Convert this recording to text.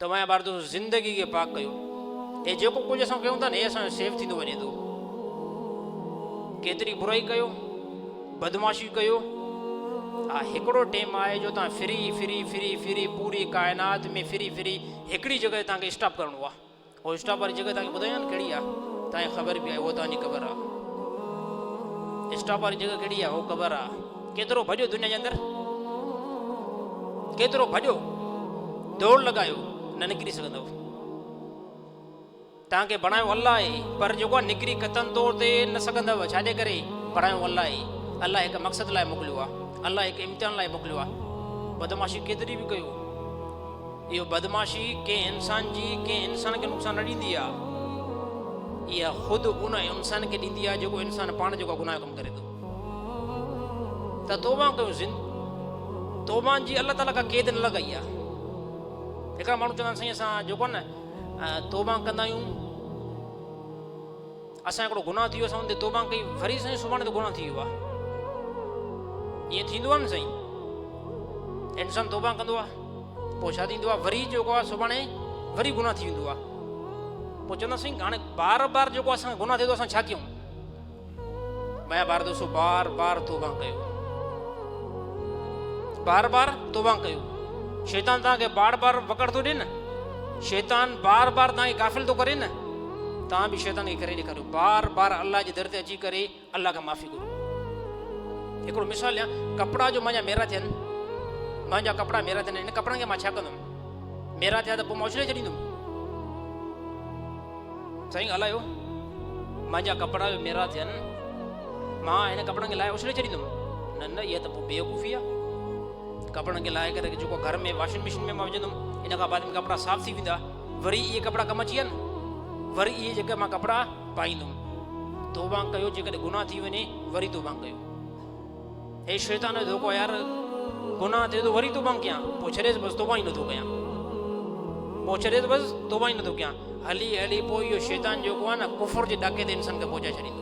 त मां ॿार दोस्त ज़िंदगी खे पाक कयो। हे जेको कुझु असां कयूं था न, हे असांजो सेफ थींदो वञे थो। केतिरी बुराई कयो, बदमाशी कयो, हा हिकिड़ो टाइम आहे जो तव्हां फिरी फिरी फिरी फिरी पूरी काइनात में फिरी फिरी हिकिड़ी जॻह तव्हांखे स्टॉप करिणो आहे। उहो स्टॉप वारी जॻह तव्हांखे ॿुधायां न कहिड़ी आहे, तव्हांखे ख़बर बि आहे, उहो तव्हांजी ख़बर आहे। स्टॉप वारी जॻह कहिड़ी आहे, उहो ख़बर आहे। केतिरो भॼो दुनिया जे अंदरि, केतिरो भॼो, दौड़ लॻायो, न निकिरी सघंदव। तव्हांखे बणायो अलाह आहे, पर जेको आहे निकिरी क़तन तौर ते न सघंदव। छाजे करे? बणायो अलाह आहे। अलाह हिकु मक़सद लाइ मोकिलियो आहे, अलाह हिकु इम्तिहान लाइ मोकिलियो आहे। बदमाशी केतिरी बि कयो, इहो बदमाशी कंहिं इंसान खे नुक़सानु न ॾींदी आहे। इहा ख़ुदि उन इंसान खे ॾींदी आहे जेको इंसान पाण जेको गुनाह कमु करे थो। त तौबा कयो। तौबा जी अलाह ताला खां क़ैद न लॻाई आहे। हिकिड़ा माण्हू चवंदा आहिनि साईं असां जेको न तौबा कंदा आहियूं, असां हिकिड़ो गुनाह थी वियो, असां हुन ते तौबा कई, वरी साईं सुभाणे त गुनाह थी वियो आहे। ईअं थींदो आहे न साईं, इंसानु तौबा कंदो आहे, पोइ छा थींदो आहे, वरी जेको आहे सुभाणे वरी गुनाह थी वेंदो आहे। पोइ चवंदा साईं हाणे बार बार जेको असांखे गुनाह थिए थो, असां छा कयूं? मां ॿार दोस्तो बार बार तौबा कयो, बार बार तौबा कयो। शैतान तव्हांखे बार बार पकड़ थो ॾे न, शैतान बार बार तव्हांखे गाफ़िल थो करे न, तव्हां बि शैतान खे करे ॾेखारियो, बार बार अलाह जे दर ते अची करे अलाह खां माफ़ी घुरो। हिकिड़ो मिसाल ॾियां, कपिड़ा जो मुंहिंजा मेरा थियनि, मुंहिंजा कपिड़ा मेरा थियनि, इन कपिड़नि खे मां छा कंदुमि? मेरा थिया त पोइ मां उछले छॾींदुमि? साईं हलायो, मुंहिंजा कपिड़ा जो मेरा थियनि, मां हिन कपिड़नि खे लाइ उछले छॾींदुमि? न न, इहा त पोइ बेवकूफ़ी आहे। कपिड़नि खे लाहे करे जेको घर में वॉशिंग मशीन में मां विझंदुमि, इन खां बाद में कपिड़ा साफ़ थी वेंदा, वरी इहे कपिड़ा कमु अची विया न, वरी इहे जेके मां कपिड़ा पाईंदुमि। तौबा कयो, जेकॾहिं गुनाह थी वञे वरी तौबा कयो। हे शैतान जो धोखो यार, गुनाह थिए थो वरी तौबा कयां, पोइ छॾेसि बसि तौबा ई नथो कयां, पोइ छॾेसि बसि तौबा ई नथो कयां। हली हली पोइ इहो शैतान जेको आहे न कुफर जे ॾाके ते इंसान खे पहुचाए छॾींदो।